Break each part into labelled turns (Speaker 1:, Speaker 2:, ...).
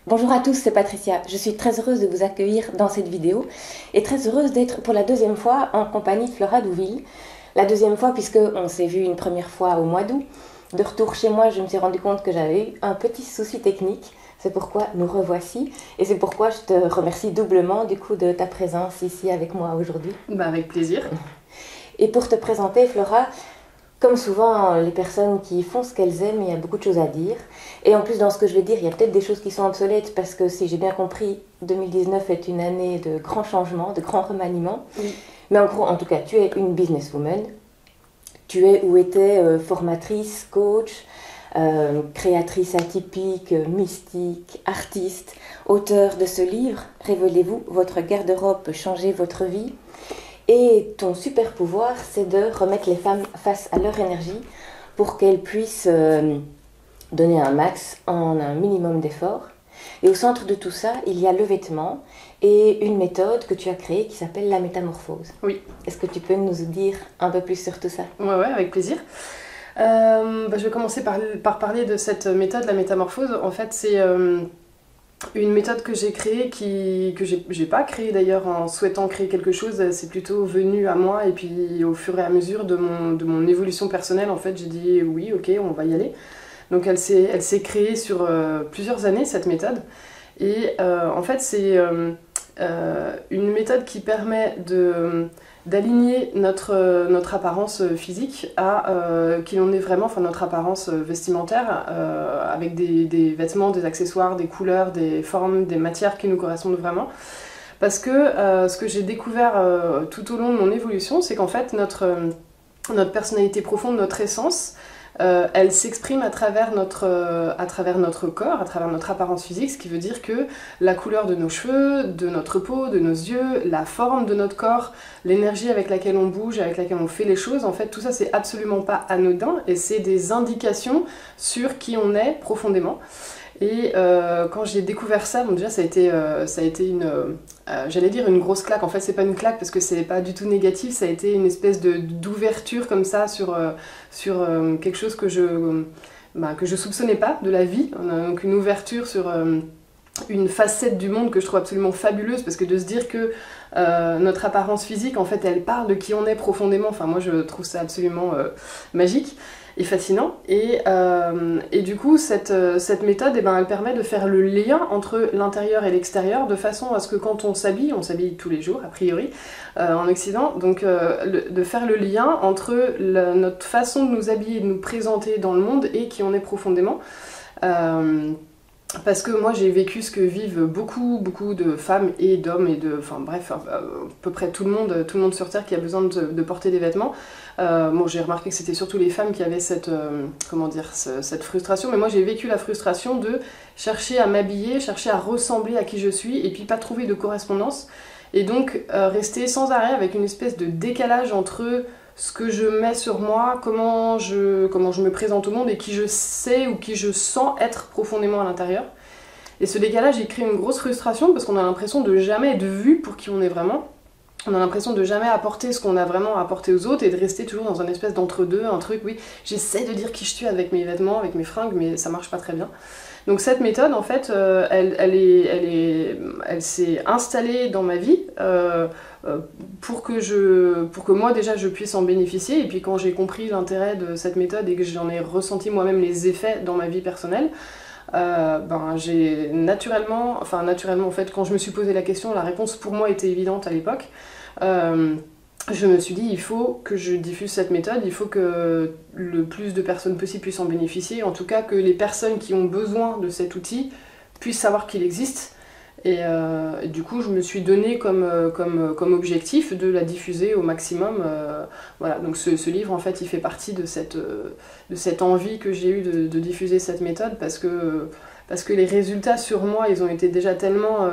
Speaker 1: Bonjour à tous, c'est Patricia. Je suis très heureuse de vous accueillir dans cette vidéo et très heureuse d'être pour la deuxième fois en compagnie de Flora Douville. La deuxième fois puisque on s'est vu une première fois au mois d'août. De retour chez moi, je me suis rendu compte que j'avais eu un petit souci technique. C'est pourquoi nous revoici et c'est pourquoi je te remercie doublement du coup de ta présence ici avec moi aujourd'hui.
Speaker 2: Avec plaisir.
Speaker 1: Et pour te présenter, Flora, comme souvent, les personnes qui font ce qu'elles aiment, il y a beaucoup de choses à dire. Et en plus, dans ce que je vais dire, il y a peut-être des choses qui sont obsolètes parce que, si j'ai bien compris, 2019 est une année de grands changements, de grands remaniements.
Speaker 2: Oui.
Speaker 1: Mais en gros, en tout cas, tu es une businesswoman. Tu es ou étais formatrice, coach, créatrice atypique, mystique, artiste, auteur de ce livre « Révélez-vous, votre garde-robe peut changer votre vie ». Et ton super pouvoir, c'est de remettre les femmes face à leur énergie pour qu'elles puissent donner un max en un minimum d'efforts. Et au centre de tout ça, il y a le vêtement et une méthode que tu as créée qui s'appelle la métamorphose.
Speaker 2: Oui.
Speaker 1: Est-ce que tu peux nous dire un peu plus sur tout ça?
Speaker 2: Ouais, avec plaisir. Je vais commencer par parler de cette méthode, la métamorphose. En fait, c'est une méthode que j'ai créée, que j'ai pas créée d'ailleurs en souhaitant créer quelque chose, c'est plutôt venu à moi et puis au fur et à mesure de mon évolution personnelle, en fait, j'ai dit oui, ok, on va y aller. Donc elle s'est créée sur plusieurs années, cette méthode. Et en fait, c'est une méthode qui permet d'aligner notre apparence physique à qui l'on est vraiment, enfin notre apparence vestimentaire, avec des vêtements, des accessoires, des couleurs, des formes, des matières qui nous correspondent vraiment. Parce que ce que j'ai découvert tout au long de mon évolution, c'est qu'en fait notre personnalité profonde, notre essence, elle s'exprime à travers notre corps, à travers notre apparence physique, ce qui veut dire que la couleur de nos cheveux, de notre peau, de nos yeux, la forme de notre corps, l'énergie avec laquelle on bouge, avec laquelle on fait les choses, en fait tout ça c'est absolument pas anodin et c'est des indications sur qui on est profondément. Et quand j'ai découvert ça, bon déjà ça a été une, j'allais dire une grosse claque, en fait c'est pas une claque parce que c'est pas du tout négatif, ça a été une espèce d'ouverture comme ça sur quelque chose que je soupçonnais pas de la vie, donc une ouverture sur une facette du monde que je trouve absolument fabuleuse, parce que de se dire que notre apparence physique en fait elle parle de qui on est profondément, enfin moi je trouve ça absolument magique et fascinant. Et du coup, cette méthode, eh ben, elle permet de faire le lien entre l'intérieur et l'extérieur, de façon à ce que quand on s'habille tous les jours, a priori, en Occident, donc de faire le lien entre notre façon de nous habiller, de nous présenter dans le monde et qui on est profondément. Parce que moi j'ai vécu ce que vivent beaucoup de femmes et d'hommes et enfin bref, à peu près tout le monde sur Terre qui a besoin de porter des vêtements. Bon, j'ai remarqué que c'était surtout les femmes qui avaient cette frustration, mais moi j'ai vécu la frustration de chercher à m'habiller, chercher à ressembler à qui je suis et puis pas trouver de correspondance. Et donc rester sans arrêt avec une espèce de décalage entre ce que je mets sur moi, comment je me présente au monde et qui je sais ou qui je sens être profondément à l'intérieur. Et ce décalage, il crée une grosse frustration parce qu'on a l'impression de jamais être vu pour qui on est vraiment. On a l'impression de jamais apporter ce qu'on a vraiment apporté aux autres et de rester toujours dans un espèce d'entre-deux, un truc, oui, j'essaie de dire qui je suis avec mes vêtements, avec mes fringues, mais ça marche pas très bien. Donc cette méthode, en fait, elle s'est installée dans ma vie pour que moi déjà je puisse en bénéficier. Et puis quand j'ai compris l'intérêt de cette méthode et que j'en ai ressenti moi-même les effets dans ma vie personnelle, j'ai naturellement en fait, quand je me suis posé la question, la réponse pour moi était évidente à l'époque. Je me suis dit, il faut que je diffuse cette méthode, il faut que le plus de personnes possible puissent en bénéficier, en tout cas que les personnes qui ont besoin de cet outil puissent savoir qu'il existe. Et du coup, je me suis donné comme objectif de la diffuser au maximum. Voilà, donc ce livre, en fait, il fait partie de cette envie que j'ai eue de diffuser cette méthode, parce que les résultats sur moi, ils ont été déjà tellement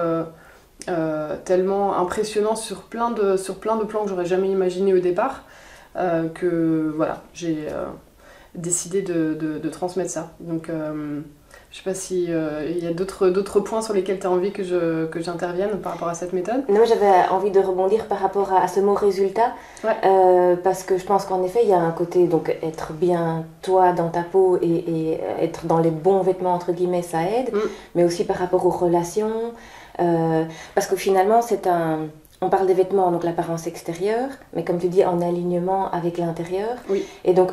Speaker 2: impressionnant sur plein de plans que j'aurais jamais imaginé au départ, que voilà, j'ai décidé de transmettre ça. Donc Je sais pas si il y a d'autres points sur lesquels tu as envie que j'intervienne par rapport à cette méthode.
Speaker 1: Non, j'avais envie de rebondir par rapport à ce mot résultat,
Speaker 2: Ouais.
Speaker 1: parce que je pense qu'en effet, il y a un côté, donc être bien toi dans ta peau et être dans les bons vêtements, entre guillemets, ça aide, mais aussi par rapport aux relations, parce que finalement, on parle des vêtements, donc l'apparence extérieure, mais comme tu dis, en alignement avec l'intérieur.
Speaker 2: Oui.
Speaker 1: Et donc,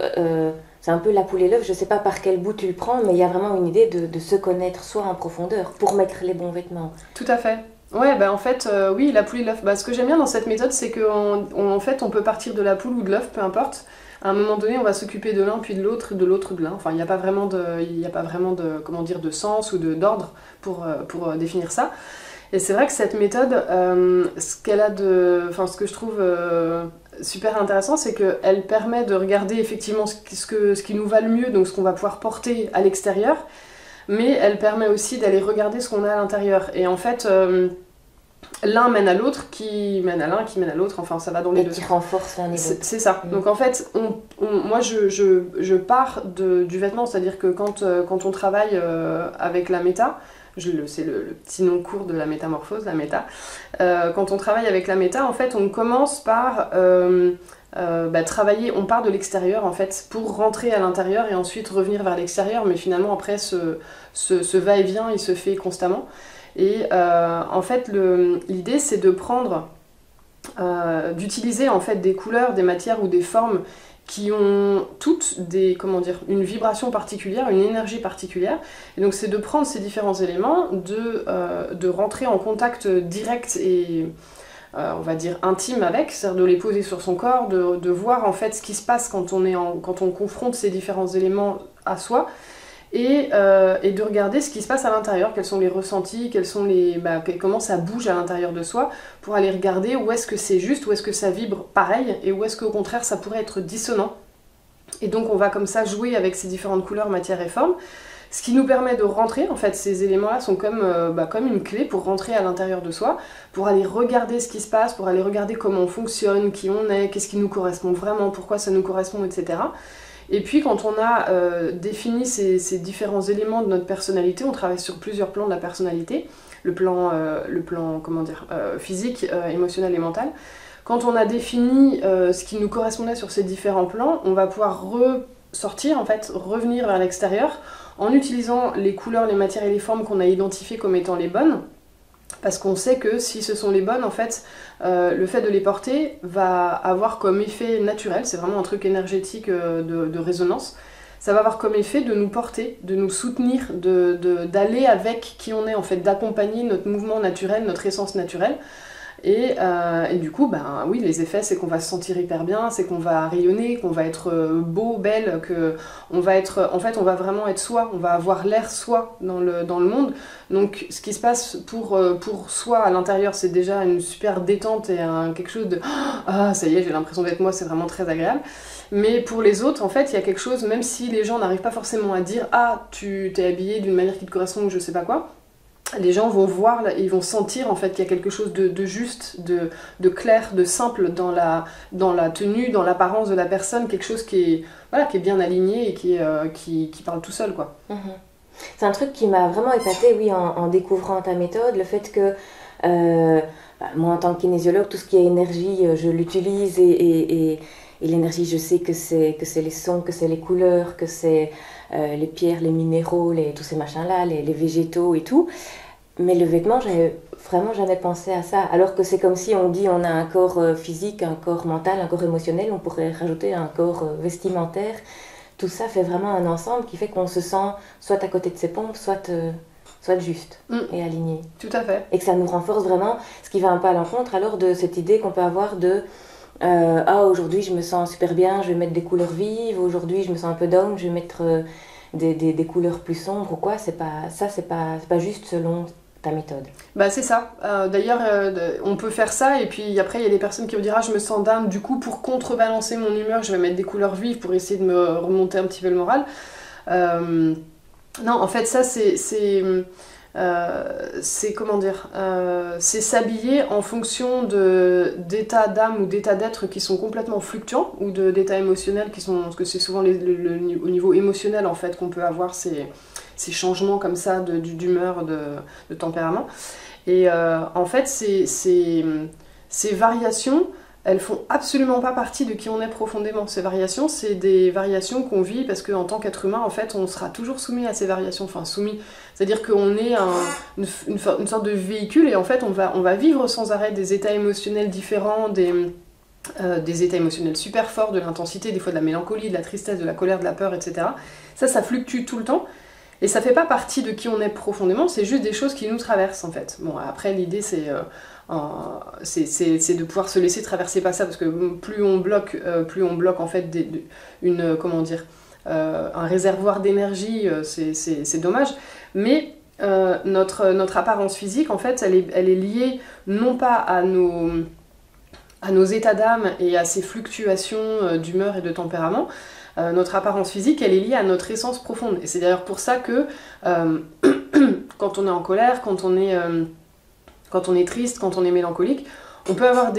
Speaker 1: c'est un peu la poule et l'œuf, je ne sais pas par quel bout tu le prends, mais il y a vraiment une idée de se connaître soi en profondeur pour mettre les bons vêtements.
Speaker 2: Tout à fait. Ouais, bah en fait, oui, la poule et l'œuf. Bah, ce que j'aime bien dans cette méthode, c'est qu'en fait, on peut partir de la poule ou de l'œuf, peu importe. À un moment donné, on va s'occuper de l'un, puis de l'autre, de l'un. Enfin, il n'y a pas vraiment de, comment dire, de sens ou d'ordre pour définir ça. Et c'est vrai que cette méthode, ce que je trouve super intéressant, c'est qu'elle permet de regarder effectivement ce qui nous va le mieux, donc ce qu'on va pouvoir porter à l'extérieur, mais elle permet aussi d'aller regarder ce qu'on a à l'intérieur. Et en fait, l'un mène à l'autre, qui mène à l'un, qui mène à l'autre, enfin ça va dans les deux.
Speaker 1: Et qui renforce l'un et l'autre.
Speaker 2: C'est ça. Donc en fait, moi je pars du vêtement, c'est-à-dire que quand on travaille avec la méta, c'est le petit nom court de la métamorphose, la méta. Quand on travaille avec la méta, en fait, on commence par travailler, on part de l'extérieur en fait pour rentrer à l'intérieur et ensuite revenir vers l'extérieur, mais finalement après ce va-et-vient il se fait constamment. Et en fait, l'idée c'est de prendre, d'utiliser en fait des couleurs, des matières ou des formes qui ont toutes une vibration particulière, une énergie particulière. Et donc c'est de prendre ces différents éléments, de rentrer en contact direct et on va dire intime avec, c'est-à-dire de les poser sur son corps, de voir en fait ce qui se passe quand on confronte ces différents éléments à soi. Et de regarder ce qui se passe à l'intérieur, quels sont les ressentis, comment ça bouge à l'intérieur de soi, pour aller regarder où est-ce que c'est juste, où est-ce que ça vibre pareil, et où est-ce qu'au contraire ça pourrait être dissonant. Et donc on va comme ça jouer avec ces différentes couleurs, matières et formes, ce qui nous permet de rentrer, en fait ces éléments-là sont comme une clé pour rentrer à l'intérieur de soi, pour aller regarder ce qui se passe, pour aller regarder comment on fonctionne, qui on est, qu'est-ce qui nous correspond vraiment, pourquoi ça nous correspond, etc. Et puis quand on a défini ces différents éléments de notre personnalité, on travaille sur plusieurs plans de la personnalité, le plan physique, émotionnel et mental. Quand on a défini ce qui nous correspondait sur ces différents plans, on va pouvoir ressortir, en fait, revenir vers l'extérieur en utilisant les couleurs, les matières et les formes qu'on a identifiées comme étant les bonnes. Parce qu'on sait que si ce sont les bonnes, en fait, le fait de les porter va avoir comme effet naturel, c'est vraiment un truc énergétique de résonance, ça va avoir comme effet de nous porter, de nous soutenir, d'aller avec qui on est, en fait, d'accompagner notre mouvement naturel, notre essence naturelle. Et du coup, oui, les effets, c'est qu'on va se sentir hyper bien, c'est qu'on va rayonner, qu'on va être beau, belle, on va vraiment être soi, on va avoir l'air soi dans le monde. Donc, ce qui se passe pour soi à l'intérieur, c'est déjà une super détente et quelque chose de « Ah, ça y est, j'ai l'impression d'être moi », c'est vraiment très agréable. Mais pour les autres, en fait, il y a quelque chose, même si les gens n'arrivent pas forcément à dire « Ah, tu t'es habillée d'une manière qui te correspond ou je sais pas quoi », les gens vont voir, ils vont sentir en fait qu'il y a quelque chose de juste, de clair, de simple dans la tenue, dans l'apparence de la personne, quelque chose qui est bien aligné et qui parle tout seul, quoi.
Speaker 1: C'est un truc qui m'a vraiment épatée, oui, en découvrant ta méthode, le fait que moi en tant que kinésiologue, tout ce qui est énergie, je l'utilise et l'énergie, je sais que c'est les sons, que c'est les couleurs, que c'est les pierres, les minéraux, tous ces machins-là, les végétaux et tout. Mais le vêtement, j'avais vraiment jamais pensé à ça. Alors que c'est comme si on dit on a un corps physique, un corps mental, un corps émotionnel, on pourrait rajouter un corps vestimentaire. Tout ça fait vraiment un ensemble qui fait qu'on se sent soit à côté de ses pompes, soit juste et aligné.
Speaker 2: Tout à fait.
Speaker 1: Et que ça nous renforce vraiment, ce qui va un peu à l'encontre alors de cette idée qu'on peut avoir de aujourd'hui je me sens super bien, je vais mettre des couleurs vives, aujourd'hui je me sens un peu down, je vais mettre des couleurs plus sombres ou quoi. C'est pas juste selon ta méthode.
Speaker 2: C'est ça. D'ailleurs, on peut faire ça et puis après il y a des personnes qui vont dire je me sens down, du coup pour contrebalancer mon humeur je vais mettre des couleurs vives pour essayer de me remonter un petit peu le moral. Non, en fait ça c'est c'est comment dire, c'est s'habiller en fonction d'états d'âme ou d'états d'être qui sont complètement fluctuants, ou d'états émotionnels qui sont, parce que c'est souvent au niveau émotionnel en fait qu'on peut avoir ces changements comme ça d'humeur, de tempérament. Et en fait ces variations, elles font absolument pas partie de qui on est profondément. Ces variations, c'est des variations qu'on vit parce qu'en tant qu'être humain, en fait, on sera toujours soumis à ces variations. Enfin, soumis, c'est-à-dire qu'on est une sorte de véhicule et en fait, on va vivre sans arrêt des états émotionnels différents, des états émotionnels super forts, de l'intensité, des fois de la mélancolie, de la tristesse, de la colère, de la peur, etc. Ça fluctue tout le temps. Et ça fait pas partie de qui on est profondément, c'est juste des choses qui nous traversent en fait. Bon, après, l'idée c'est de pouvoir se laisser traverser par ça, parce que plus on bloque en fait comment dire, un réservoir d'énergie, c'est dommage. Mais notre apparence physique, en fait, elle est liée non pas à nos états d'âme et à ces fluctuations d'humeur et de tempérament. Notre apparence physique, elle est liée à notre essence profonde. Et c'est d'ailleurs pour ça que quand on est en colère, quand on est triste, quand on est mélancolique, on peut avoir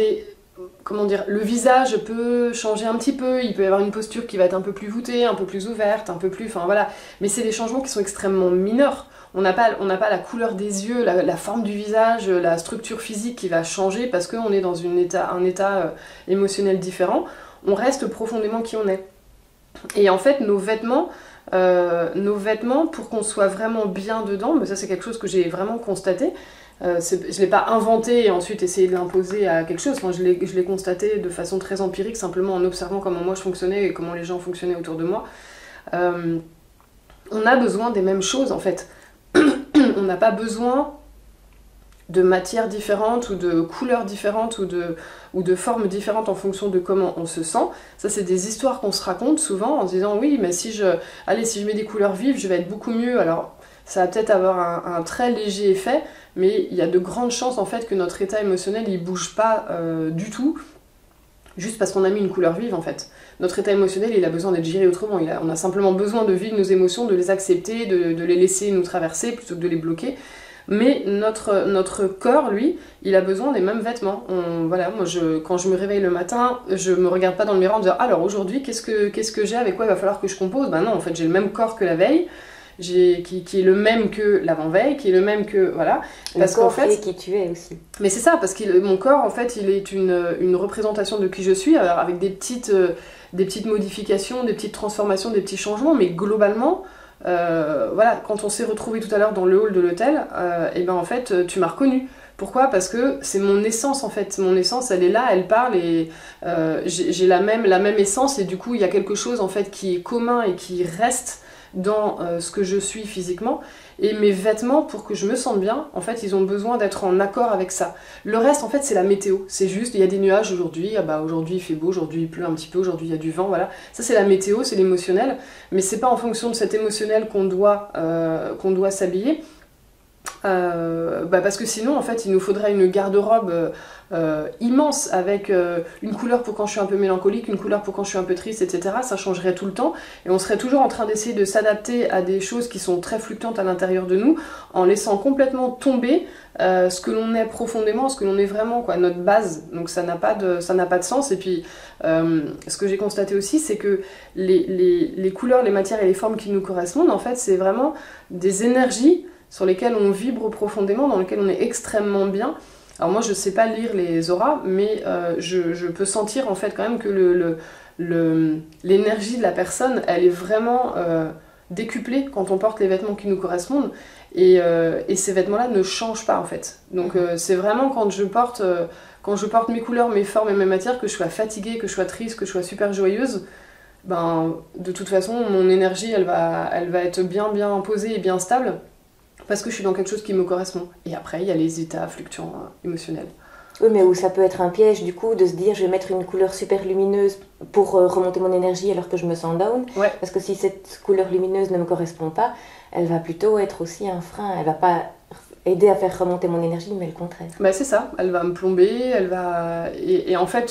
Speaker 2: comment dire, le visage peut changer un petit peu, il peut y avoir une posture qui va être un peu plus voûtée, un peu plus ouverte, un peu plus... Enfin voilà, mais c'est des changements qui sont extrêmement mineurs. On n'a pas la couleur des yeux, la forme du visage, la structure physique qui va changer parce qu'on est dans un état émotionnel différent. On reste profondément qui on est. Et en fait, nos vêtements, pour qu'on soit vraiment bien dedans, mais ça c'est quelque chose que j'ai vraiment constaté, je ne l'ai pas inventé et ensuite essayé de l'imposer à quelque chose, enfin, je l'ai constaté de façon très empirique, simplement en observant comment moi je fonctionnais et comment les gens fonctionnaient autour de moi. On a besoin des mêmes choses en fait. On n'a pas besoin de matières différentes ou de couleurs différentes ou de formes différentes en fonction de comment on se sent. Ça, c'est des histoires qu'on se raconte souvent en se disant oui, mais si je mets des couleurs vives, je vais être beaucoup mieux. Alors, ça va peut-être avoir un très léger effet, mais il y a de grandes chances en fait que notre état émotionnel il bouge pas du tout, juste parce qu'on a mis une couleur vive en fait. Notre état émotionnel, il a besoin d'être géré autrement. On a simplement besoin de vivre nos émotions, de les accepter, de les laisser nous traverser plutôt que de les bloquer. Mais notre corps, lui, il a besoin des mêmes vêtements. Voilà, moi, quand je me réveille le matin, je me regarde pas dans le miroir en disant alors aujourd'hui, qu'est-ce que j'ai, avec quoi il va falloir que je compose. Ben non, en fait, j'ai le même corps que la veille, qui est le même que l'avant-veille, qui est le même que... Voilà.
Speaker 1: Parce qu'en fait... qui tu es aussi.
Speaker 2: Mais c'est ça, parce que mon corps, en fait, il est une représentation de qui je suis, alors avec des petites modifications, des petites transformations, des petits changements, mais globalement... voilà, quand on s'est retrouvé tout à l'heure dans le hall de l'hôtel, et ben en fait tu m'as reconnu. Pourquoi? Parce que c'est mon essence en fait. Mon essence, elle est là, elle parle et j'ai la même essence et du coup il y a quelque chose en fait qui est commun et qui reste dans ce que je suis physiquement. Et mes vêtements, pour que je me sente bien, en fait, ils ont besoin d'être en accord avec ça. Le reste, en fait, c'est la météo. C'est juste, il y a des nuages aujourd'hui, ah bah aujourd'hui il fait beau, aujourd'hui il pleut un petit peu, aujourd'hui il y a du vent, voilà. Ça, c'est la météo, c'est l'émotionnel. Mais c'est pas en fonction de cet émotionnel qu'on doit s'habiller. Parce que sinon, en fait, il nous faudrait une garde-robe immense avec une couleur pour quand je suis un peu mélancolique, une couleur pour quand je suis un peu triste, etc. Ça changerait tout le temps et on serait toujours en train d'essayer de s'adapter à des choses qui sont très fluctuantes à l'intérieur de nous en laissant complètement tomber ce que l'on est profondément, ce que l'on est vraiment, quoi, notre base. Donc ça n'a pas de sens. Et puis ce que j'ai constaté aussi, c'est que les couleurs, les matières et les formes qui nous correspondent, en fait, c'est vraiment des énergies sur lesquelles on vibre profondément, dans lesquelles on est extrêmement bien. Alors moi je sais pas lire les auras, mais je peux sentir en fait quand même que l'énergie de la personne, elle est vraiment décuplée quand on porte les vêtements qui nous correspondent, et ces vêtements-là ne changent pas en fait. Donc c'est vraiment quand je porte mes couleurs, mes formes et mes matières, que je sois fatiguée, que je sois triste, que je sois super joyeuse, ben de toute façon mon énergie elle va être bien posée et bien stable, parce que je suis dans quelque chose qui me correspond. Et après, il y a les états fluctuants émotionnels.
Speaker 1: Oui, mais où ça peut être un piège, du coup, de se dire je vais mettre une couleur super lumineuse pour remonter mon énergie alors que je me sens down.
Speaker 2: Ouais.
Speaker 1: Parce que si cette couleur lumineuse ne me correspond pas, elle va plutôt être aussi un frein. Elle va pas aider à faire remonter mon énergie, mais le contraire.
Speaker 2: Bah c'est ça, elle va me plomber, et en fait,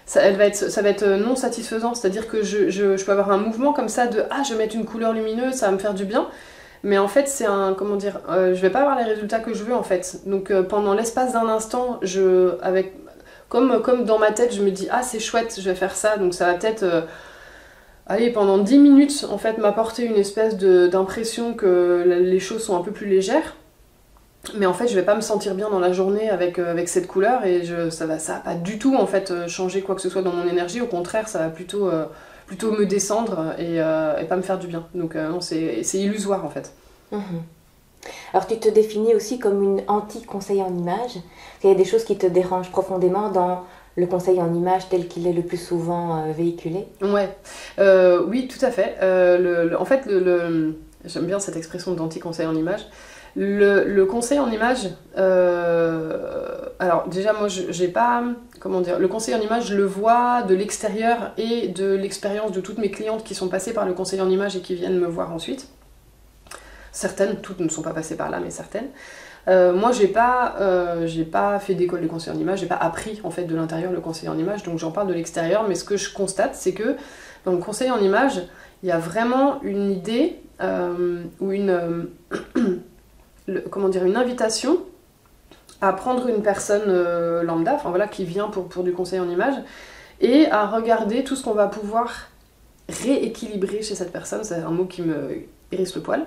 Speaker 2: ça va être non satisfaisant, c'est-à-dire que je peux avoir un mouvement comme ça de « Ah, je vais mettre une couleur lumineuse, ça va me faire du bien », Mais en fait, c'est un, comment dire, je vais pas avoir les résultats que je veux en fait. Donc pendant l'espace d'un instant, comme dans ma tête, je me dis, ah c'est chouette, je vais faire ça, donc ça va peut-être, allez, pendant 10 minutes, en fait, m'apporter une espèce d'impression que les choses sont un peu plus légères. Mais en fait, je vais pas me sentir bien dans la journée avec cette couleur et ça va pas du tout en fait changer quoi que ce soit dans mon énergie. Au contraire, ça va plutôt me descendre et pas me faire du bien. Donc non, c'est illusoire en fait.
Speaker 1: Mhm. Alors tu te définis aussi comme une anti-conseil en image. Il y a des choses qui te dérangent profondément dans le conseil en image tel qu'il est le plus souvent véhiculé.
Speaker 2: Ouais, oui, tout à fait. En fait, j'aime bien cette expression d'anti-conseil en image. Le conseil en image, alors déjà moi j'ai pas, comment dire, le conseil en image je le vois de l'extérieur et de l'expérience de toutes mes clientes qui sont passées par le conseil en image et qui viennent me voir ensuite. Certaines, toutes ne sont pas passées par là, mais certaines. Moi j'ai pas fait d'école de conseil en image, j'ai pas appris en fait de l'intérieur le conseil en image, donc j'en parle de l'extérieur, mais ce que je constate c'est que dans le conseil en image, il y a vraiment une idée ou comment dire, une invitation à prendre une personne lambda, enfin voilà, qui vient pour du conseil en image, et à regarder tout ce qu'on va pouvoir rééquilibrer chez cette personne, c'est un mot qui me hérisse le poil.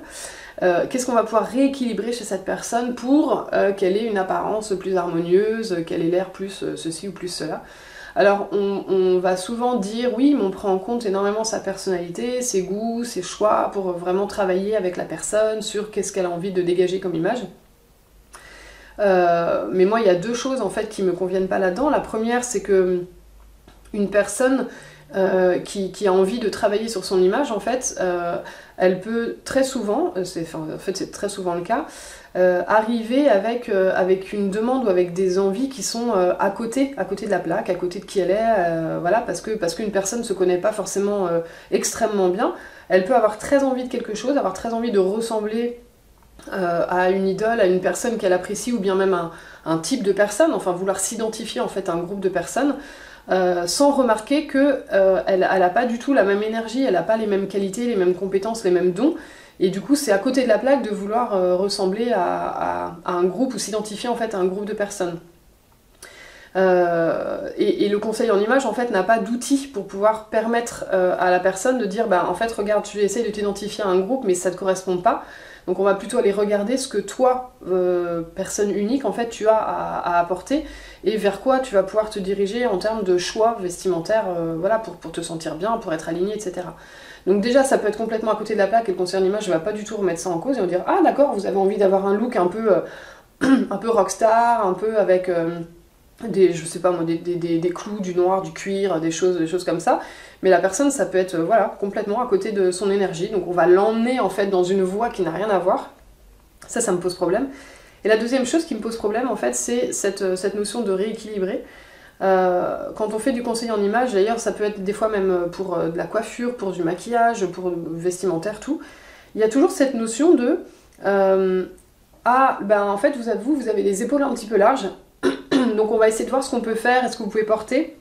Speaker 2: Qu'est-ce qu'on va pouvoir rééquilibrer chez cette personne pour qu'elle ait une apparence plus harmonieuse, qu'elle ait l'air plus ceci ou plus cela. Alors on va souvent dire oui, mais on prend en compte énormément sa personnalité, ses goûts, ses choix pour vraiment travailler avec la personne sur qu'est-ce qu'elle a envie de dégager comme image. Mais moi il y a deux choses en fait qui me conviennent pas là-dedans. La première c'est que une personne qui a envie de travailler sur son image en fait, elle peut très souvent, c'est très souvent le cas, arriver avec une demande ou avec des envies qui sont à côté de la plaque, à côté de qui elle est, voilà, parce qu'une personne ne se connaît pas forcément extrêmement bien. Elle peut avoir très envie de quelque chose, avoir très envie de ressembler à une idole, à une personne qu'elle apprécie, ou bien même un type de personne, enfin vouloir s'identifier en fait à un groupe de personnes, sans remarquer qu'elle n'a pas du tout la même énergie, elle n'a pas les mêmes qualités, les mêmes compétences, les mêmes dons. Et du coup, c'est à côté de la plaque de vouloir ressembler à un groupe ou s'identifier en fait à un groupe de personnes. Et le conseil en image, en fait, n'a pas d'outils pour pouvoir permettre à la personne de dire, bah, en fait, regarde, tu essaies de t'identifier à un groupe, mais ça ne te correspond pas. Donc on va plutôt aller regarder ce que toi, personne unique, en fait, tu as à apporter et vers quoi tu vas pouvoir te diriger en termes de choix vestimentaires, voilà, pour te sentir bien, pour être aligné, etc. Donc déjà, ça peut être complètement à côté de la plaque et le conseil en image ne va pas du tout remettre ça en cause et on va dire « Ah d'accord, vous avez envie d'avoir un look un peu rockstar, un peu avec je sais pas moi, des clous, du noir, du cuir, des choses comme ça. » Mais la personne, ça peut être voilà, complètement à côté de son énergie. Donc on va l'emmener en fait dans une voie qui n'a rien à voir. Ça me pose problème. Et la deuxième chose qui me pose problème, en fait, c'est cette notion de rééquilibrer. Quand on fait du conseil en image, d'ailleurs, ça peut être des fois même pour de la coiffure, pour du maquillage, pour vestimentaire, tout. Il y a toujours cette notion de en fait, vous avez les épaules un petit peu larges, donc on va essayer de voir ce qu'on peut faire, est-ce que vous pouvez porter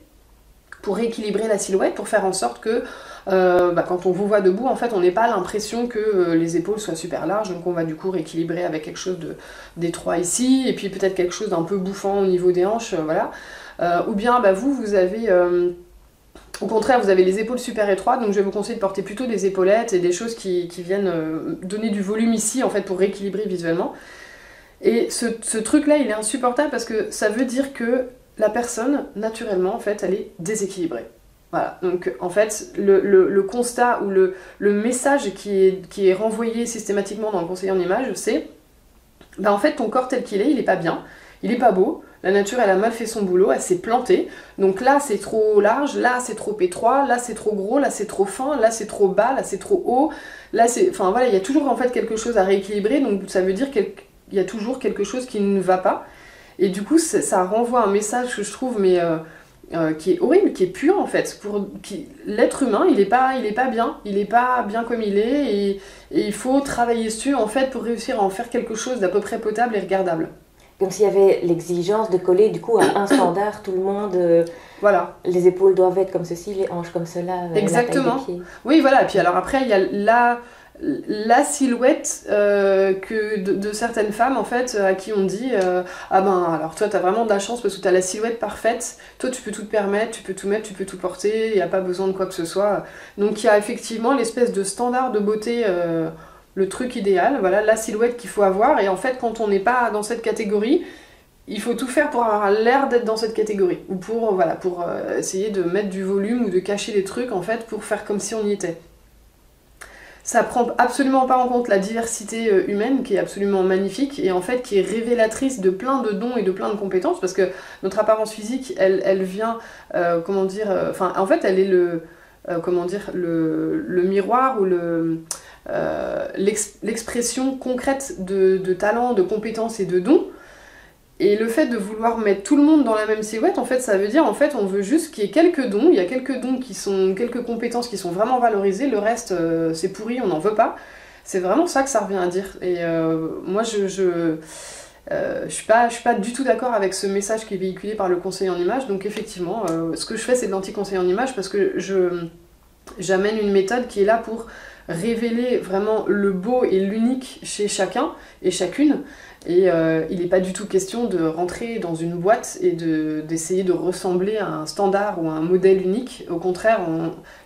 Speaker 2: pour rééquilibrer la silhouette, pour faire en sorte que quand on vous voit debout, en fait, on n'ait pas l'impression que les épaules soient super larges, donc on va du coup rééquilibrer avec quelque chose d'étroit ici, et puis peut-être quelque chose d'un peu bouffant au niveau des hanches, voilà. Ou bien vous avez, au contraire, vous avez les épaules super étroites, donc je vais vous conseiller de porter plutôt des épaulettes et des choses qui viennent donner du volume ici, en fait, pour rééquilibrer visuellement. Et ce truc-là, il est insupportable parce que ça veut dire que la personne, naturellement, en fait, elle est déséquilibrée. Voilà, donc en fait, le constat ou le message qui est renvoyé systématiquement dans le conseil en image, c'est en fait, ton corps tel qu'il est, il est pas bien, il est pas beau, la nature, elle a mal fait son boulot, elle s'est plantée, donc là, c'est trop large, là, c'est trop étroit, là, c'est trop gros, là, c'est trop fin, là, c'est trop bas, là, c'est trop haut, là, c'est... Enfin, voilà, il y a toujours, en fait, quelque chose à rééquilibrer, donc ça veut dire qu'il y a toujours quelque chose qui ne va pas, et du coup, ça renvoie un message que je trouve, mais... qui est horrible, qui est puant en fait. L'être humain, il est pas bien comme il est, et il faut travailler dessus en fait pour réussir à en faire quelque chose d'à peu près potable et regardable.
Speaker 1: Comme s'il y avait l'exigence de coller du coup à un standard, tout le monde,
Speaker 2: voilà.
Speaker 1: Les épaules doivent être comme ceci, les hanches comme cela,
Speaker 2: exactement.
Speaker 1: la taille des pieds.
Speaker 2: Oui, voilà, et puis alors après, il y a la silhouette de certaines femmes en fait à qui on dit ah ben alors toi t'as vraiment de la chance parce que t'as la silhouette parfaite, toi tu peux tout te permettre, tu peux tout mettre, tu peux tout porter, il n'y a pas besoin de quoi que ce soit. Donc il y a effectivement l'espèce de standard de beauté, le truc idéal, voilà la silhouette qu'il faut avoir, et en fait quand on n'est pas dans cette catégorie, il faut tout faire pour avoir l'air d'être dans cette catégorie, ou pour, voilà, pour essayer de mettre du volume ou de cacher des trucs en fait pour faire comme si on y était. Ça prend absolument pas en compte la diversité humaine qui est absolument magnifique et en fait qui est révélatrice de plein de dons et de plein de compétences, parce que notre apparence physique, elle vient, comment dire, enfin en fait elle est comment dire, le miroir ou l'expression concrète de talents, de compétences et de dons. Et le fait de vouloir mettre tout le monde dans la même silhouette, en fait, ça veut dire, en fait, on veut juste qu'il y ait quelques dons, il y a quelques dons qui sont, quelques compétences qui sont vraiment valorisées, le reste, c'est pourri, on n'en veut pas. C'est vraiment ça que ça revient à dire. Et moi, je suis pas du tout d'accord avec ce message qui est véhiculé par le conseiller en image, donc effectivement, ce que je fais, c'est de l'anti-conseiller en image, parce que j'amène une méthode qui est là pour révéler vraiment le beau et l'unique chez chacun et chacune. Et il n'est pas du tout question de rentrer dans une boîte et d'essayer de ressembler à un standard ou à un modèle unique. Au contraire,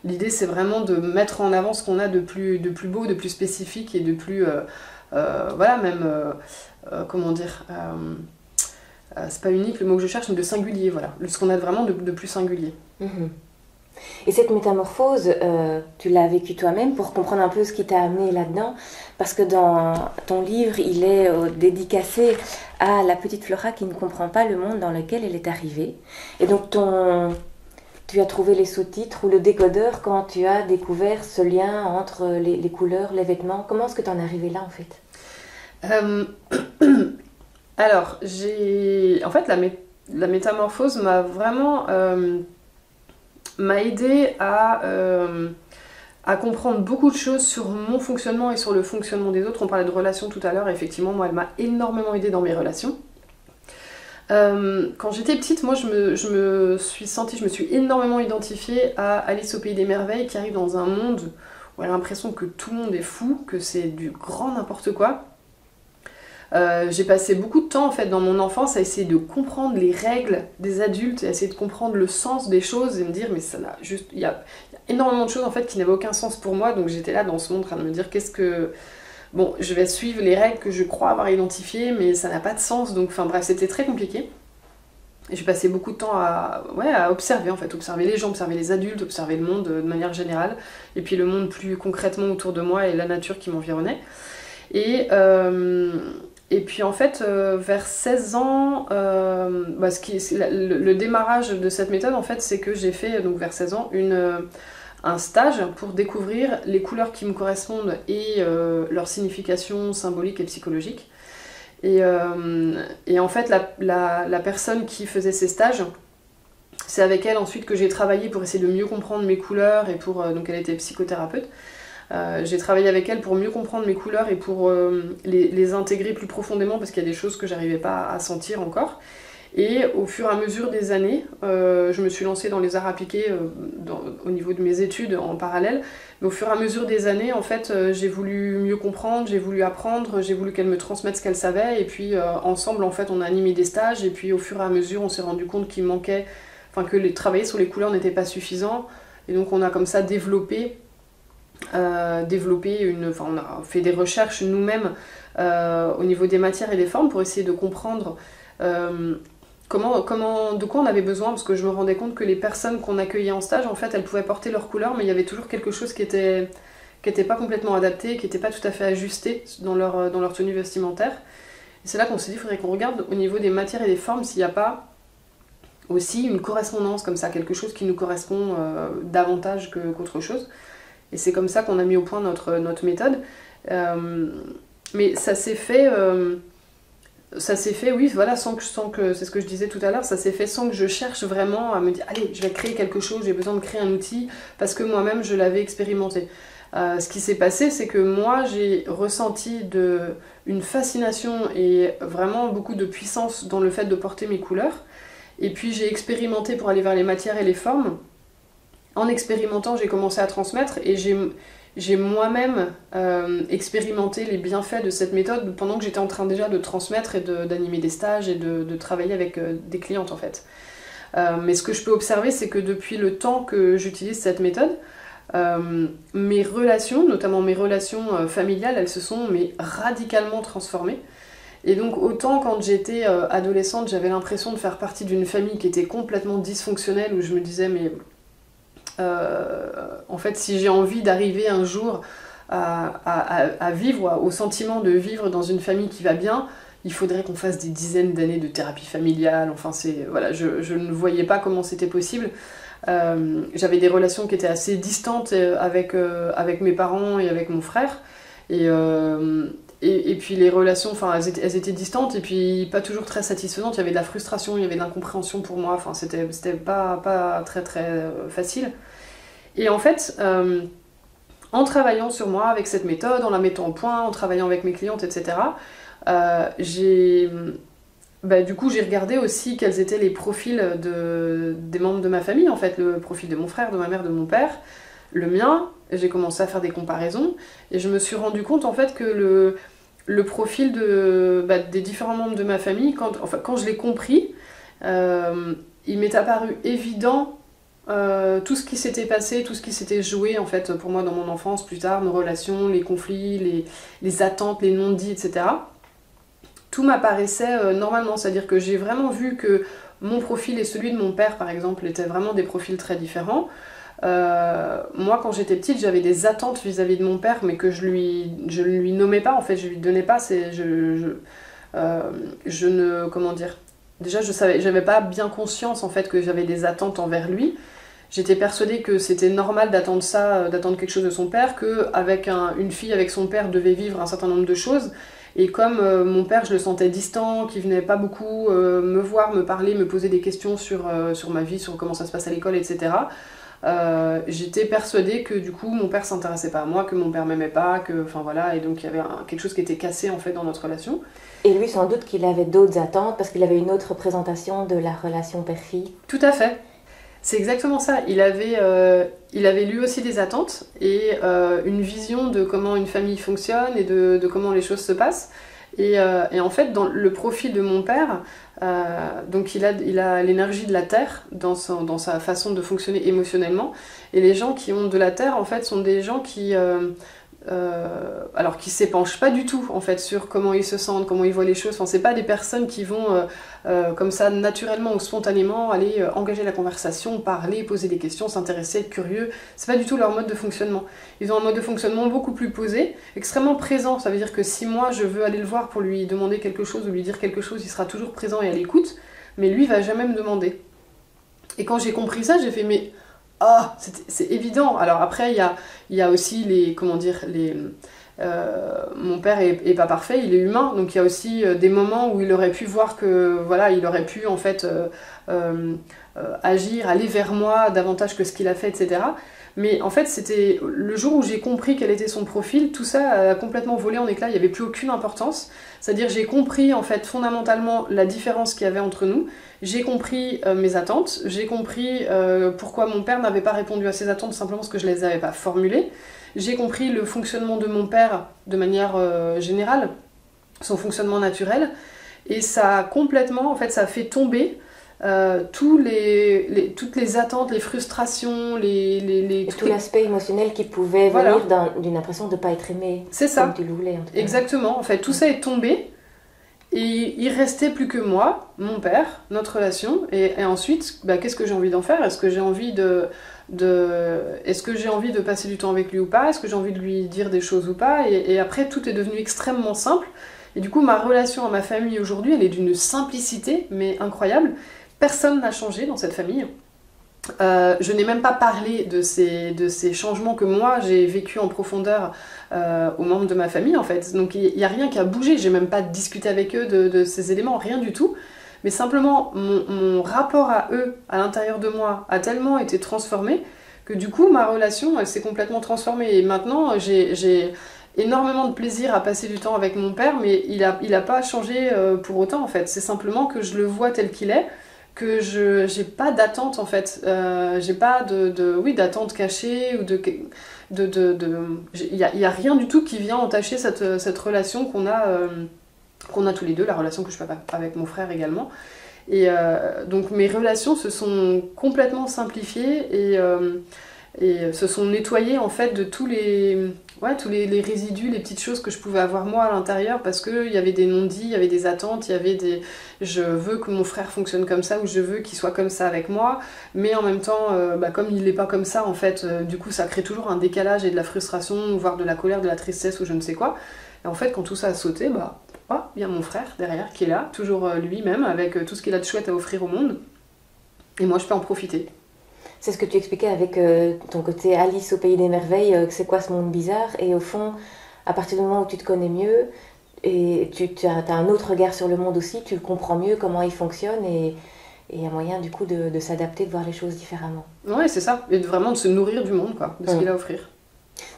Speaker 2: l'idée c'est vraiment de mettre en avant ce qu'on a de plus beau, de plus spécifique et de plus... voilà, même... comment dire c'est pas unique le mot que je cherche, mais de singulier, voilà. Ce qu'on a vraiment de plus singulier.
Speaker 1: Mhm. Et cette métamorphose, tu l'as vécue toi-même pour comprendre un peu ce qui t'a amené là-dedans, parce que dans ton livre, il est dédicacé à la petite Flora qui ne comprend pas le monde dans lequel elle est arrivée. Et donc tu as trouvé les sous-titres ou le décodeur quand tu as découvert ce lien entre les couleurs, les vêtements. Comment est-ce que tu en es arrivé là en fait?
Speaker 2: Alors, en fait, la métamorphose m'a vraiment... m'a aidé à comprendre beaucoup de choses sur mon fonctionnement et sur le fonctionnement des autres. On parlait de relations tout à l'heure, effectivement, moi elle m'a énormément aidée dans mes relations. Quand j'étais petite, moi je me suis énormément identifiée à Alice au pays des merveilles, qui arrive dans un monde où elle a l'impression que tout le monde est fou, que c'est du grand n'importe quoi. J'ai passé beaucoup de temps en fait dans mon enfance à essayer de comprendre les règles des adultes et à essayer de comprendre le sens des choses et me dire mais ça n'a juste... Il y a énormément de choses en fait qui n'avaient aucun sens pour moi, donc j'étais là dans ce monde en train de me dire qu'est-ce que... Bon, je vais suivre les règles que je crois avoir identifiées mais ça n'a pas de sens, donc enfin bref, c'était très compliqué. Et j'ai passé beaucoup de temps à observer en fait, observer les gens, observer les adultes, observer le monde de manière générale, et puis le monde plus concrètement autour de moi et la nature qui m'environnait. Et puis en fait, vers 16 ans, le démarrage de cette méthode, en fait, c'est que j'ai fait, donc vers 16 ans, un stage pour découvrir les couleurs qui me correspondent et leur signification symbolique et psychologique. Et en fait, la personne qui faisait ces stages, c'est avec elle ensuite que j'ai travaillé pour essayer de mieux comprendre mes couleurs, et donc elle était psychothérapeute. J'ai travaillé avec elle pour mieux comprendre mes couleurs et pour les intégrer plus profondément, parce qu'il y a des choses que j'arrivais pas à sentir encore. Et au fur et à mesure des années, je me suis lancée dans les arts appliqués au niveau de mes études en parallèle. Mais au fur et à mesure des années, en fait, j'ai voulu mieux comprendre, j'ai voulu apprendre, j'ai voulu qu'elle me transmette ce qu'elle savait. Et puis ensemble, en fait, on a animé des stages. Et puis au fur et à mesure, on s'est rendu compte qu'il manquait, enfin que travailler sur les couleurs n'était pas suffisant. Et donc on a comme ça développé on a fait des recherches nous-mêmes au niveau des matières et des formes pour essayer de comprendre de quoi on avait besoin, parce que je me rendais compte que les personnes qu'on accueillait en stage, en fait, elles pouvaient porter leur couleur, mais il y avait toujours quelque chose qui était pas complètement adapté, qui n'était pas tout à fait ajusté dans leur tenue vestimentaire. Et c'est là qu'on s'est dit, il faudrait qu'on regarde au niveau des matières et des formes s'il n'y a pas aussi une correspondance comme ça, quelque chose qui nous correspond davantage qu'autre chose. Et c'est comme ça qu'on a mis au point notre méthode. Mais ça s'est fait, oui, voilà, sans que, c'est ce que je disais tout à l'heure, ça s'est fait sans que je cherche vraiment à me dire, allez, je vais créer quelque chose, j'ai besoin de créer un outil, parce que moi-même, je l'avais expérimenté. Ce qui s'est passé, c'est que moi, j'ai ressenti une fascination et vraiment beaucoup de puissance dans le fait de porter mes couleurs. Et puis, j'ai expérimenté pour aller vers les matières et les formes. En expérimentant, j'ai commencé à transmettre et j'ai moi-même expérimenté les bienfaits de cette méthode pendant que j'étais en train déjà de transmettre et d'animer des stages et de travailler avec des clientes en fait. Mais ce que je peux observer, c'est que depuis le temps que j'utilise cette méthode, mes relations, notamment mes relations familiales, elles se sont radicalement transformées. Et donc autant quand j'étais adolescente, j'avais l'impression de faire partie d'une famille qui était complètement dysfonctionnelle, où je me disais en fait si j'ai envie d'arriver un jour à vivre, au sentiment de vivre dans une famille qui va bien, il faudrait qu'on fasse des dizaines d'années de thérapie familiale, enfin voilà, je ne voyais pas comment c'était possible. J'avais des relations qui étaient assez distantes avec mes parents et avec mon frère, et puis les relations, enfin elles étaient distantes et puis pas toujours très satisfaisantes, il y avait de la frustration, il y avait de l'incompréhension pour moi, enfin c'était pas très très facile. Et en fait, en travaillant sur moi avec cette méthode, en la mettant au point, en travaillant avec mes clientes, etc., du coup j'ai regardé aussi quels étaient les profils des membres de ma famille, en fait, le profil de mon frère, de ma mère, de mon père, le mien. J'ai commencé à faire des comparaisons et je me suis rendu compte en fait que le profil des différents membres de ma famille, quand je l'ai compris, il m'est apparu évident tout ce qui s'était passé, tout ce qui s'était joué en fait pour moi dans mon enfance, plus tard, nos relations, les conflits, les attentes, les non-dits, etc. Tout m'apparaissait normalement, c'est-à-dire que j'ai vraiment vu que mon profil et celui de mon père, par exemple, étaient vraiment des profils très différents. Moi, quand j'étais petite, j'avais des attentes vis-à-vis de mon père, mais que je ne lui nommais pas, en fait, je lui donnais pas, comment dire, déjà, j'avais pas bien conscience, en fait, que j'avais des attentes envers lui. J'étais persuadée que c'était normal d'attendre ça, d'attendre quelque chose de son père, qu'avec une fille avec son père devait vivre un certain nombre de choses. Et comme mon père, je le sentais distant, qu'il venait pas beaucoup me voir, me parler, me poser des questions sur ma vie, sur comment ça se passe à l'école, etc., j'étais persuadée que du coup mon père s'intéressait pas à moi, que mon père m'aimait pas, enfin voilà, et donc il y avait quelque chose qui était cassé en fait dans notre relation.
Speaker 1: Et lui, sans doute qu'il avait d'autres attentes parce qu'il avait une autre représentation de la relation père-fille.
Speaker 2: Tout à fait. C'est exactement ça. Il avait lui aussi des attentes et une vision de comment une famille fonctionne et de comment les choses se passent. Et en fait, dans le profil de mon père, donc il a l'énergie de la terre dans sa façon de fonctionner émotionnellement. Et les gens qui ont de la terre, en fait, sont des gens qui alors qui s'épanchent pas du tout en fait sur comment ils se sentent, comment ils voient les choses. Enfin, c'est pas des personnes qui vont comme ça naturellement ou spontanément aller engager la conversation, parler, poser des questions, s'intéresser, être curieux. C'est pas du tout leur mode de fonctionnement. Ils ont un mode de fonctionnement beaucoup plus posé, extrêmement présent. Ça veut dire que si moi je veux aller le voir pour lui demander quelque chose ou lui dire quelque chose, il sera toujours présent et à l'écoute, mais lui va jamais me demander. Et quand j'ai compris ça, j'ai fait mais ah, c'est évident. Alors après, il y a aussi mon père est pas parfait, il est humain, donc il y a aussi des moments où il aurait pu voir que, voilà, il aurait pu en fait agir, aller vers moi davantage que ce qu'il a fait, etc. Mais en fait, c'était le jour où j'ai compris quel était son profil, tout ça a complètement volé en éclats, il n'y avait plus aucune importance. C'est-à-dire j'ai compris en fait fondamentalement la différence qu'il y avait entre nous, j'ai compris mes attentes, j'ai compris pourquoi mon père n'avait pas répondu à ses attentes simplement parce que je ne les avais pas formulées, j'ai compris le fonctionnement de mon père de manière générale, son fonctionnement naturel, et ça a complètement, en fait, ça a fait tomber toutes les attentes, les frustrations,
Speaker 1: tout l'aspect émotionnel qui pouvait venir d'une impression de ne pas être aimé.
Speaker 2: C'est ça.
Speaker 1: Comme tu le voulais, en tout cas.
Speaker 2: Exactement. En fait, tout ça est tombé. Et il restait plus que moi, mon père, notre relation. Et ensuite, qu'est-ce que j'ai envie d'en faire ? Est-ce que j'ai envie est-ce que j'ai envie de passer du temps avec lui ou pas ? Est-ce que j'ai envie de lui dire des choses ou pas ? Et après, tout est devenu extrêmement simple. Et du coup, ma relation à ma famille aujourd'hui, elle est d'une simplicité, mais incroyable. Personne n'a changé dans cette famille. Je n'ai même pas parlé de ces changements que moi j'ai vécu en profondeur aux membres de ma famille en fait. Donc il n'y a rien qui a bougé, j'ai même pas discuté avec eux de ces éléments, rien du tout. Mais simplement mon rapport à eux, à l'intérieur de moi, a tellement été transformé que du coup ma relation elle s'est complètement transformée. Et maintenant j'ai énormément de plaisir à passer du temps avec mon père, mais il a pas changé pour autant en fait. C'est simplement que je le vois tel qu'il est, que j'ai pas d'attente en fait, j'ai pas d'attente cachée ou y a rien du tout qui vient entacher cette relation qu'on a tous les deux, la relation que je peux avoir avec mon frère également. Et donc mes relations se sont complètement simplifiées et se sont nettoyées en fait de tous les résidus, les petites choses que je pouvais avoir moi à l'intérieur, parce qu'il y avait des non-dits, il y avait des attentes, il y avait des je veux que mon frère fonctionne comme ça, ou je veux qu'il soit comme ça avec moi, mais en même temps, comme il n'est pas comme ça, en fait, du coup ça crée toujours un décalage et de la frustration, voire de la colère, de la tristesse ou je ne sais quoi. Et en fait, quand tout ça a sauté, il y a mon frère derrière qui est là, toujours lui-même, avec tout ce qu'il a de chouette à offrir au monde, et moi je peux en profiter.
Speaker 1: C'est ce que tu expliquais avec ton côté Alice au pays des merveilles, que c'est quoi ce monde bizarre, et au fond, à partir du moment où tu te connais mieux, et tu as un autre regard sur le monde aussi, tu comprends mieux comment il fonctionne, et il y a moyen du coup de s'adapter, de voir les choses différemment.
Speaker 2: Ouais, c'est ça, et vraiment de se nourrir du monde, quoi, de ce qu'il a à offrir.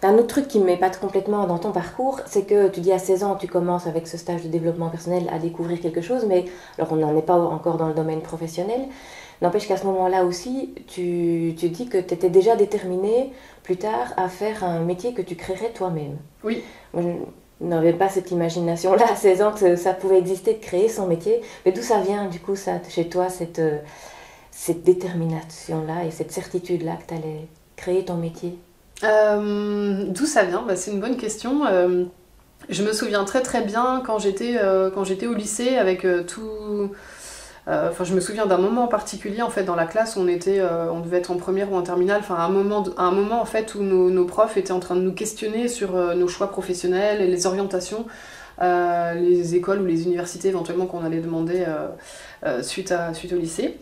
Speaker 1: Un autre truc qui m'épate complètement dans ton parcours, c'est que tu dis à 16 ans, tu commences avec ce stage de développement personnel à découvrir quelque chose, mais alors on n'en est pas encore dans le domaine professionnel. N'empêche qu'à ce moment-là aussi, tu dis que tu étais déjà déterminée plus tard à faire un métier que tu créerais toi-même.
Speaker 2: Oui.
Speaker 1: Moi, je n'avais pas cette imagination-là à 16 ans que ça pouvait exister de créer son métier. Mais d'où ça vient, du coup, ça, chez toi, cette détermination-là et cette certitude-là que tu allais créer ton métier?
Speaker 2: D'où ça vient? C'est une bonne question. Je me souviens très très bien quand j'étais au lycée avec tout... je me souviens d'un moment en particulier en fait dans la classe où on devait être en première ou en terminale, un moment en fait où nos profs étaient en train de nous questionner sur nos choix professionnels et les orientations, les écoles ou les universités éventuellement qu'on allait demander suite au lycée.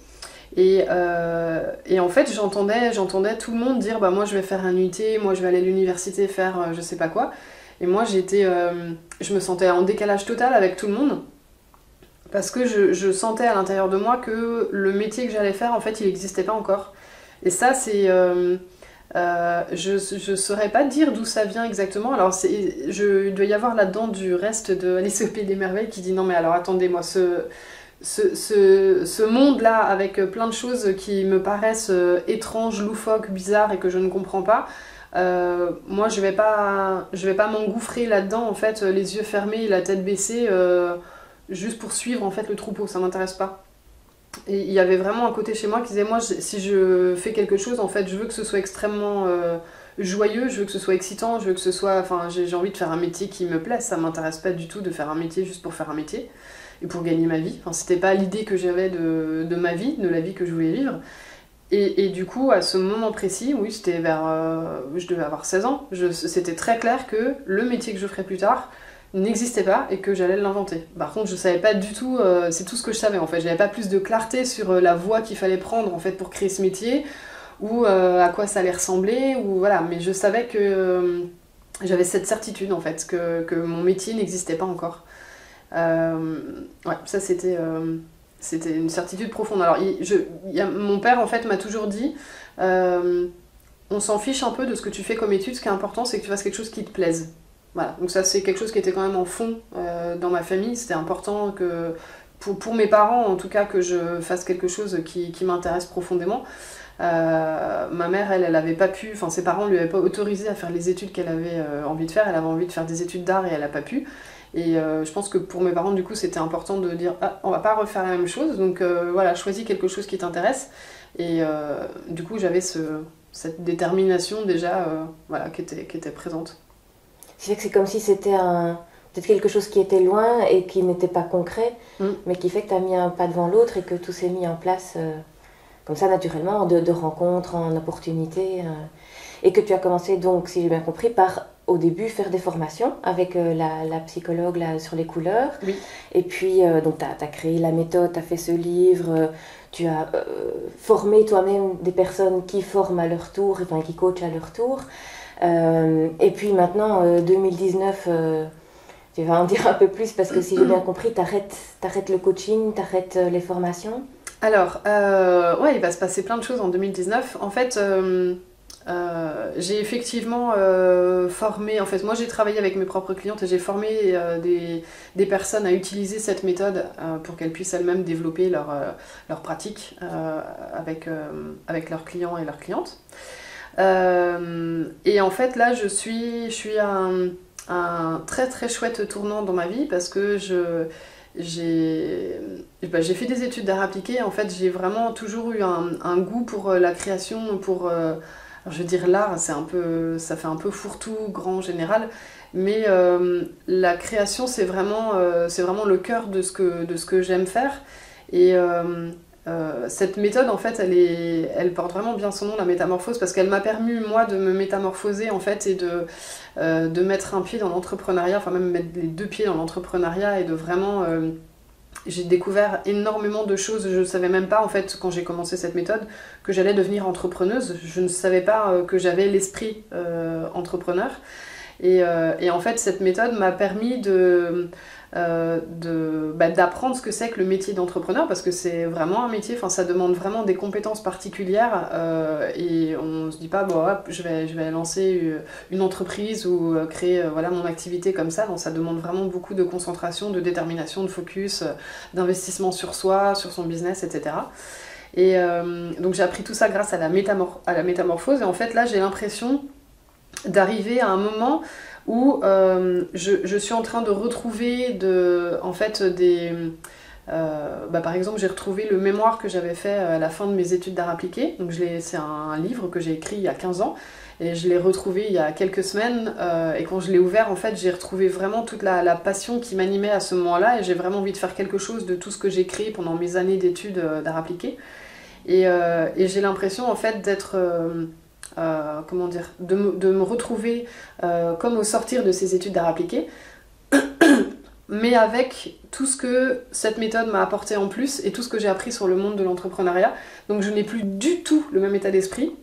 Speaker 2: Et en fait j'entendais tout le monde dire moi je vais faire un UT, moi je vais aller à l'université faire je sais pas quoi. Et moi je me sentais en décalage total avec tout le monde. Parce que je sentais à l'intérieur de moi que le métier que j'allais faire, en fait, il n'existait pas encore. Et ça, c'est... je saurais pas dire d'où ça vient exactement. Alors, il doit y avoir là-dedans du reste de Alice au pays des merveilles qui dit non mais alors attendez-moi, ce monde-là avec plein de choses qui me paraissent étranges, loufoques, bizarres et que je ne comprends pas, moi je vais pas m'engouffrer là-dedans en fait, les yeux fermés et la tête baissée, juste pour suivre en fait le troupeau, ça m'intéresse pas. Et il y avait vraiment un côté chez moi qui disait moi si je fais quelque chose en fait je veux que ce soit extrêmement joyeux, je veux que ce soit excitant, je veux que ce soit, j'ai envie de faire un métier qui me plaise, ça m'intéresse pas du tout de faire un métier juste pour faire un métier et pour gagner ma vie, c'était pas l'idée que j'avais de ma vie, de la vie que je voulais vivre. Et du coup, à ce moment précis, oui, c'était je devais avoir 16 ans, c'était très clair que le métier que je ferais plus tard n'existait pas et que j'allais l'inventer. Par contre, je savais pas du tout, c'est tout ce que je savais en fait, j'avais pas plus de clarté sur la voie qu'il fallait prendre en fait pour créer ce métier, ou à quoi ça allait ressembler, ou voilà, mais je savais que j'avais cette certitude en fait, que mon métier n'existait pas encore. Ouais, ça c'était une certitude profonde. Alors, mon père en fait m'a toujours dit on s'en fiche un peu de ce que tu fais comme étude, ce qui est important c'est que tu fasses quelque chose qui te plaise. Voilà, donc ça c'est quelque chose qui était quand même en fond dans ma famille, c'était important que, pour mes parents en tout cas, que je fasse quelque chose qui m'intéresse profondément. Ma mère, elle avait pas pu, ses parents lui avaient pas autorisé à faire les études qu'elle avait envie de faire, elle avait envie de faire des études d'art et elle a pas pu. Et je pense que pour mes parents, du coup, c'était important de dire on va pas refaire la même chose, donc voilà, choisis quelque chose qui t'intéresse. Et du coup, j'avais cette détermination déjà voilà, qui était présente.
Speaker 1: C'est vrai que c'est comme si c'était peut-être quelque chose qui était loin et qui n'était pas concret, mais qui fait que tu as mis un pas devant l'autre et que tout s'est mis en place comme ça naturellement, de rencontres en opportunités. Et que tu as commencé donc, si j'ai bien compris, par au début faire des formations avec la psychologue là, sur les couleurs.
Speaker 2: Oui.
Speaker 1: Et puis donc tu as créé la méthode, tu as fait ce livre, tu as formé toi-même des personnes qui forment à leur tour, enfin qui coachent à leur tour. Et puis maintenant, 2019, tu vas en dire un peu plus parce que si j'ai bien compris, t'arrêtes le coaching, t'arrêtes les formations.
Speaker 2: Alors, ouais, il va se passer plein de choses en 2019. En fait, j'ai effectivement formé, en fait, moi j'ai travaillé avec mes propres clientes et j'ai formé des personnes à utiliser cette méthode pour qu'elles puissent elles-mêmes développer leur pratique avec leurs clients et leurs clientes. Et en fait, là, je suis à un très très chouette tournant dans ma vie parce que j'ai fait des études d'art appliqué. En fait, j'ai vraiment toujours eu un goût pour la création, pour, alors je veux dire l'art, ça fait un peu fourre-tout, grand, général, mais la création, c'est vraiment le cœur de ce que j'aime faire. Et cette méthode, en fait, elle porte vraiment bien son nom, la métamorphose, parce qu'elle m'a permis, moi, de me métamorphoser, en fait, et de mettre un pied dans l'entrepreneuriat, enfin même mettre les deux pieds dans l'entrepreneuriat, et de vraiment... j'ai découvert énormément de choses, je ne savais même pas, en fait, quand j'ai commencé cette méthode, que j'allais devenir entrepreneuse. Je ne savais pas que j'avais l'esprit entrepreneur. Et en fait, cette méthode m'a permis d'apprendre ce que c'est que le métier d'entrepreneur, parce que c'est vraiment un métier, enfin, ça demande vraiment des compétences particulières, et on ne se dit pas, bon, hop, je vais lancer une entreprise ou créer voilà, mon activité comme ça. Non, ça demande vraiment beaucoup de concentration, de détermination, de focus, d'investissement sur soi, sur son business, etc. Et donc j'ai appris tout ça grâce à la métamorphose, et en fait là j'ai l'impression d'arriver à un moment où je suis en train de retrouver en fait par exemple, j'ai retrouvé le mémoire que j'avais fait à la fin de mes études d'art appliqué. Donc c'est un livre que j'ai écrit il y a 15 ans et je l'ai retrouvé il y a quelques semaines, et quand je l'ai ouvert, en fait, j'ai retrouvé vraiment toute la passion qui m'animait à ce moment-là, et j'ai vraiment envie de faire quelque chose de tout ce que j'ai créé pendant mes années d'études d'art appliqué. Et j'ai l'impression, en fait, d'être... comment dire, de me retrouver comme au sortir de ces études d'art appliqué, mais avec tout ce que cette méthode m'a apporté en plus et tout ce que j'ai appris sur le monde de l'entrepreneuriat. Donc je n'ai plus du tout le même état d'esprit,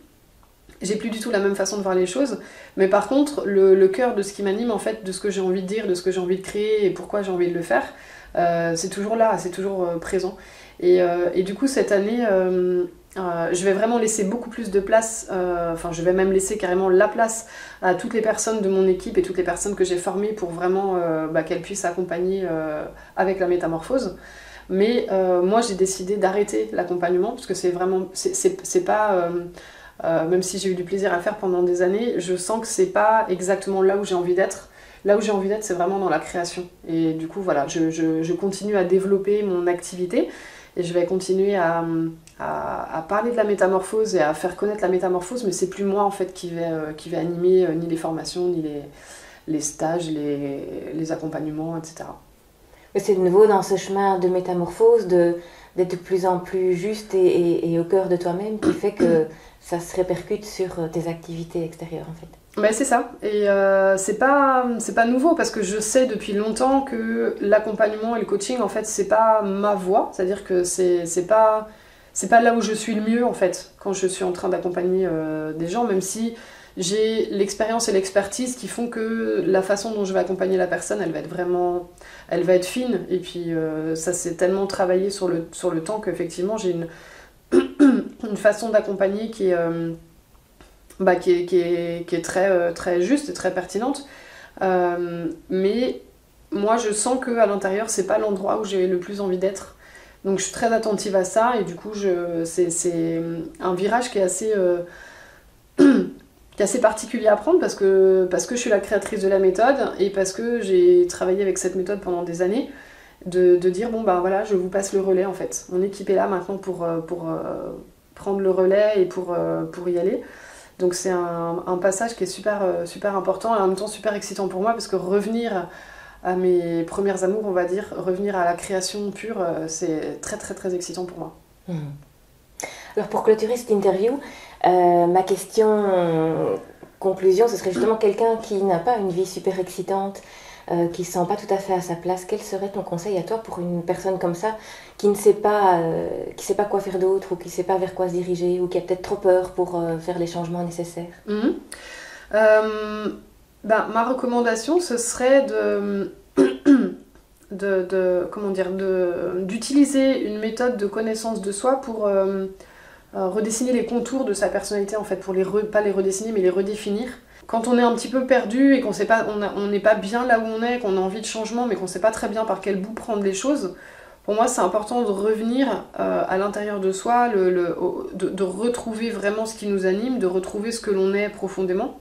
Speaker 2: j'ai plus du tout la même façon de voir les choses, mais par contre le cœur de ce qui m'anime, en fait, de ce que j'ai envie de dire, de ce que j'ai envie de créer et pourquoi j'ai envie de le faire, c'est toujours là, c'est toujours présent. Et du coup cette année... je vais vraiment laisser beaucoup plus de place, enfin je vais même laisser carrément la place à toutes les personnes de mon équipe et toutes les personnes que j'ai formées pour vraiment qu'elles puissent accompagner avec la métamorphose. Mais moi j'ai décidé d'arrêter l'accompagnement parce que c'est vraiment, c'est pas, même si j'ai eu du plaisir à le faire pendant des années, je sens que c'est pas exactement là où j'ai envie d'être. Là où j'ai envie d'être, c'est vraiment dans la création. Et du coup voilà, je continue à développer mon activité. Et je vais continuer à parler de la métamorphose et à faire connaître la métamorphose, mais c'est plus moi, en fait, qui vais animer ni les formations, ni les stages, les accompagnements, etc.
Speaker 1: Mais c'est de nouveau dans ce chemin de métamorphose, d'être de plus en plus juste et au cœur de toi-même, qui fait que ça se répercute sur tes activités extérieures, en fait.
Speaker 2: Ben c'est ça, et c'est pas nouveau, parce que je sais depuis longtemps que l'accompagnement et le coaching, en fait, c'est pas ma voie, c'est-à-dire que c'est pas là où je suis le mieux, en fait, quand je suis en train d'accompagner des gens, même si j'ai l'expérience et l'expertise qui font que la façon dont je vais accompagner la personne, elle va être fine, et puis ça s'est tellement travaillé sur le temps qu'effectivement j'ai une façon d'accompagner qui est... qui est très, très juste et très pertinente. Mais moi, je sens qu'à l'intérieur, c'est pas l'endroit où j'ai le plus envie d'être. Donc je suis très attentive à ça, et du coup, c'est un virage qui est assez particulier à prendre parce que je suis la créatrice de la méthode et parce que j'ai travaillé avec cette méthode pendant des années. De dire, bon, ben voilà, je vous passe le relais, en fait. Mon équipe est là maintenant pour prendre le relais et pour y aller. Donc c'est un passage qui est super, super important et en même temps super excitant pour moi, parce que revenir à mes premières amours, on va dire, revenir à la création pure, c'est très très très excitant pour moi.
Speaker 1: Alors pour clôturer cette interview, ma question conclusion, ce serait justement quelqu'un qui n'a pas une vie super excitante, qui ne se sent pas tout à fait à sa place. Quel serait ton conseil à toi pour une personne comme ça qui ne sait pas, quoi faire d'autre, ou qui ne sait pas vers quoi se diriger, ou qui a peut-être trop peur pour faire les changements nécessaires?
Speaker 2: Ma recommandation, ce serait d'utiliser une méthode de connaissance de soi pour redessiner les contours de sa personnalité, en fait, pour pas les redessiner, mais les redéfinir. Quand on est un petit peu perdu et qu'on n'est pas bien là où on est, qu'on a envie de changement, mais qu'on ne sait pas très bien par quel bout prendre les choses, Pour moi, c'est important de revenir à l'intérieur de soi, de retrouver vraiment ce qui nous anime, de retrouver ce que l'on est profondément,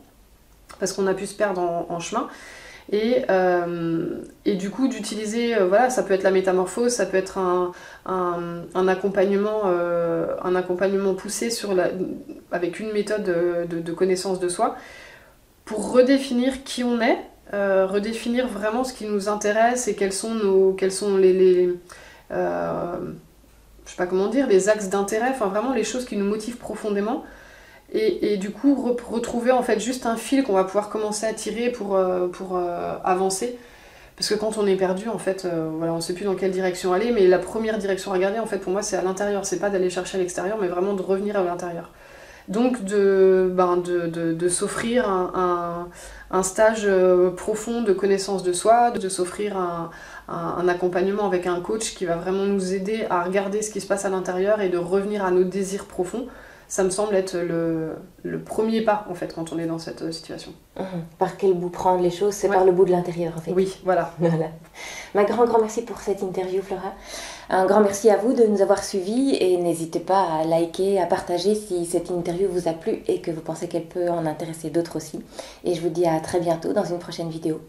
Speaker 2: parce qu'on a pu se perdre en chemin. Et du coup, d'utiliser, voilà, ça peut être la métamorphose, ça peut être un accompagnement poussé avec une méthode de connaissance de soi, pour redéfinir qui on est, redéfinir vraiment ce qui nous intéresse et quels sont je sais pas comment dire, les axes d'intérêt, enfin vraiment les choses qui nous motivent profondément. Et du coup, retrouver en fait juste un fil qu'on va pouvoir commencer à tirer pour avancer. Parce que quand on est perdu, en fait, voilà, on ne sait plus dans quelle direction aller, mais la première direction à regarder, en fait, pour moi, c'est à l'intérieur. C'est pas d'aller chercher à l'extérieur, mais vraiment de revenir à l'intérieur. Donc de s'offrir un stage profond de connaissance de soi, de s'offrir un accompagnement avec un coach qui va vraiment nous aider à regarder ce qui se passe à l'intérieur et de revenir à nos désirs profonds. Ça me semble être le premier pas, en fait, quand on est dans cette situation.
Speaker 1: Par quel bout prendre les choses, c'est
Speaker 2: Ouais.
Speaker 1: par le bout de l'intérieur, en fait.
Speaker 2: Oui, voilà.
Speaker 1: Voilà. Un grand merci pour cette interview, Flora. Un grand merci à vous de nous avoir suivis et n'hésitez pas à liker, à partager si cette interview vous a plu et que vous pensez qu'elle peut en intéresser d'autres aussi. Et je vous dis à très bientôt dans une prochaine vidéo.